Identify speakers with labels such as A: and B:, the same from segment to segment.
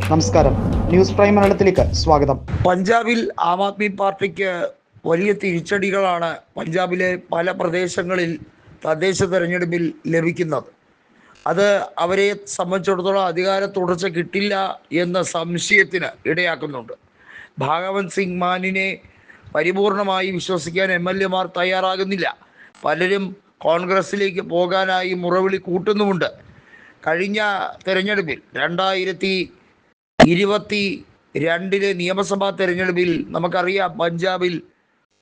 A: നമസ്കാരം, news prime മലയാളത്തിലേക്ക് സ്വാഗതം.
B: പഞ്ചാബിൽ ആം ആദ്മി പാർട്ടിക്ക് വലിയ തിരിച്ചടികളാണ് പഞ്ചാബിലെ പല പ്രദേശങ്ങളിൽ തദ്ദേശ തെരഞ്ഞെടുപ്പിൽ ലഭിക്കുന്നത്. അത് അവരെ സംബന്ധിച്ചിടത്തോളം അധികാര തുടർച്ച കിട്ടില്ല എന്ന സംശയത്തിന് ഇടയാക്കുന്നുണ്ട്. ഭഗവന്ത് സിംഗ് മാനിനെ പരിപൂർണമായി വിശ്വസിക്കാൻ MLA-മാർ തയ്യാറാകുന്നില്ല. പലരും കോൺഗ്രസിലേക്ക് പോകാനായി മുറവിളി കൂട്ടുന്നുമുണ്ട്. കഴിഞ്ഞ തെരഞ്ഞെടുപ്പിൽ 2022 നിയമസഭാ തെരഞ്ഞെടുപ്പിൽ നമുക്കറിയാം, പഞ്ചാബിൽ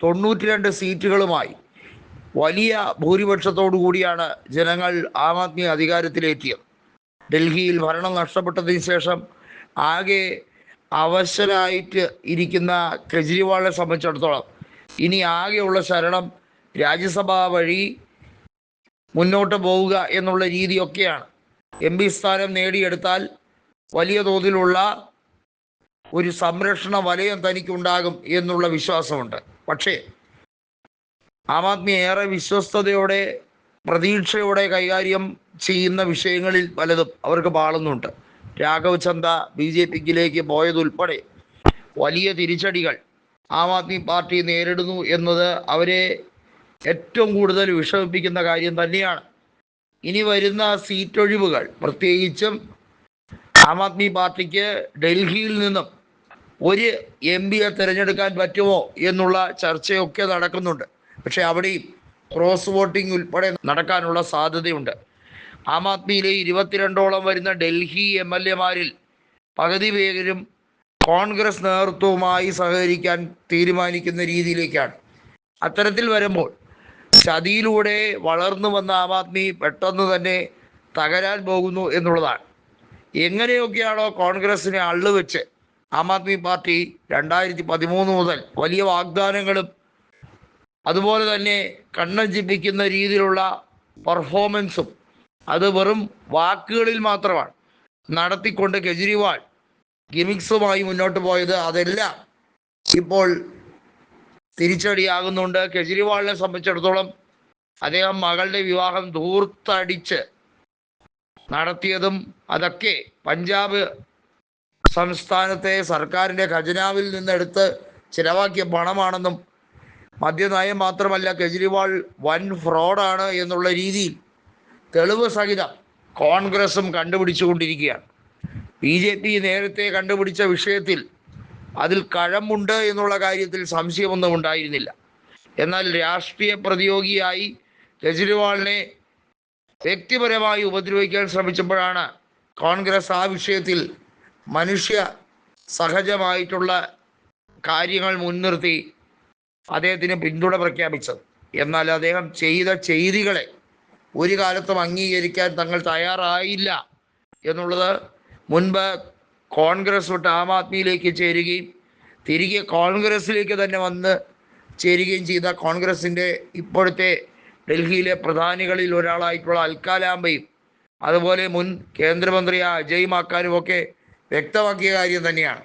B: 92 സീറ്റുകളുമായി വലിയ ഭൂരിപക്ഷത്തോടു കൂടിയാണ് ജനങ്ങൾ ആം ആദ്മി അധികാരത്തിലെത്തിയത്. ഡൽഹിയിൽ ഭരണം നഷ്ടപ്പെട്ടതിന് ശേഷം ആകെ അവശനായിട്ട് ഇരിക്കുന്ന കെജ്രിവാളിനെ സംബന്ധിച്ചിടത്തോളം ഇനി ആകെയുള്ള ശരണം രാജ്യസഭ വഴി മുന്നോട്ട് പോവുക എന്നുള്ള രീതിയൊക്കെയാണ്. MP സ്ഥാനം നേടിയെടുത്താൽ വലിയ തോതിലുള്ള ഒരു സംരക്ഷണ വലയം തനിക്കുണ്ടാകും എന്നുള്ള വിശ്വാസമുണ്ട്. പക്ഷേ ആം ആദ്മി ഏറെ വിശ്വസ്തയോടെ പ്രതീക്ഷയോടെ കൈകാര്യം ചെയ്യുന്ന വിഷയങ്ങളിൽ പലതും അവർക്ക് പാളുന്നുണ്ട്. രാഘവ് ചന്ദ BJPയിലേക്ക് പോയതുൾപ്പെടെ വലിയ തിരിച്ചടികൾ ആം ആദ്മി പാർട്ടി നേരിടുന്നു എന്നത് അവരെ ഏറ്റവും കൂടുതൽ വിഷമിപ്പിക്കുന്ന കാര്യം തന്നെയാണ്. ഇനി വരുന്ന സീറ്റൊഴിവുകൾ, പ്രത്യേകിച്ചും ആം ആദ്മി പാർട്ടിക്ക് ഡൽഹിയിൽ നിന്നും ഒരു MP-യെ തിരഞ്ഞെടുക്കാൻ പറ്റുമോ എന്നുള്ള ചർച്ചയൊക്കെ നടക്കുന്നുണ്ട്. പക്ഷേ അവിടെയും ക്രോസ് വോട്ടിംഗ് ഉൾപ്പെടെ നടക്കാനുള്ള സാധ്യതയുണ്ട്. ആം ആദ്മിയിലെ 22ഓളം വരുന്ന ഡൽഹി MLA-മാരിൽ പകുതി പേരും കോൺഗ്രസ് നേതൃത്വവുമായി സഹകരിക്കാൻ തീരുമാനിക്കുന്ന രീതിയിലേക്കാണ്. അത്തരത്തിൽ വരുമ്പോൾ ചതിയിലൂടെ വളർന്നു വന്ന ആം ആദ്മി പെട്ടെന്ന് തന്നെ തകരാൻ പോകുന്നു എന്നുള്ളതാണ്. എങ്ങനെയൊക്കെയാണോ കോൺഗ്രസിനെ അള്ളുവെച്ച് ആം ആദ്മി പാർട്ടി 2013 മുതൽ വലിയ വാഗ്ദാനങ്ങളും അതുപോലെ തന്നെ കണ്ണഞ്ചിപ്പിക്കുന്ന രീതിയിലുള്ള പെർഫോമൻസും അത് വെറും വാക്കുകളിൽ മാത്രമാണ് നടത്തിക്കൊണ്ട് കെജ്രിവാൾ ഗിമിക്സുമായി മുന്നോട്ട് പോയത്, അതെല്ലാം ഇപ്പോൾ തിരിച്ചടിയാകുന്നുണ്ട്. കെജ്രിവാളിനെ സംബന്ധിച്ചിടത്തോളം അദ്ദേഹം മകളുടെ വിവാഹം ധൂർത്തടിച്ച് നടത്തിയതും അതൊക്കെ പഞ്ചാബ് സംസ്ഥാനത്തെ സർക്കാരിൻ്റെ ഖജനാവിൽ നിന്നെടുത്ത് ചിലവാക്കിയ പണമാണെന്നും മദ്യനയം മാത്രമല്ല കെജ്രിവാൾ വൻ ഫ്രോഡാണ് എന്നുള്ള രീതിയിൽ തെളിവ് സഹിതം കോൺഗ്രസും കണ്ടുപിടിച്ചുകൊണ്ടിരിക്കുകയാണ്. BJP നേരത്തെ കണ്ടുപിടിച്ച വിഷയത്തിൽ അതിൽ കഴമ്പുണ്ട് എന്നുള്ള കാര്യത്തിൽ സംശയമൊന്നും ഉണ്ടായിരുന്നില്ല. എന്നാൽ രാഷ്ട്രീയ പ്രതിയോഗിയായി കെജ്രിവാളിനെ വ്യക്തിപരമായി ഉപദ്രവിക്കാൻ ശ്രമിച്ചപ്പോഴാണ് കോൺഗ്രസ് ആ വിഷയത്തിൽ മനുഷ്യ സഹജമായിട്ടുള്ള കാര്യങ്ങൾ മുൻനിർത്തി അദ്ദേഹത്തിന് പിന്തുണ പ്രഖ്യാപിച്ചത്. എന്നാൽ അദ്ദേഹം ചെയ്ത ചെയ്തികളെ ഒരു കാലത്തും അംഗീകരിക്കാൻ തങ്ങൾ തയ്യാറായില്ല എന്നുള്ളത് മുൻപ് കോൺഗ്രസ് വിട്ട് ആം ആദ്മിയിലേക്ക് ചേരുകയും തിരികെ കോൺഗ്രസിലേക്ക് തന്നെ വന്ന് ചേരുകയും ചെയ്ത കോൺഗ്രസിൻ്റെ ഇപ്പോഴത്തെ ഡൽഹിയിലെ പ്രധാനികളിൽ ഒരാളായിട്ടുള്ള അൽക്കാലാംബയും അതുപോലെ മുൻ കേന്ദ്രമന്ത്രി അജയ് മാക്കാനും ഒക്കെ വ്യക്തമാക്കിയ കാര്യം തന്നെയാണ്.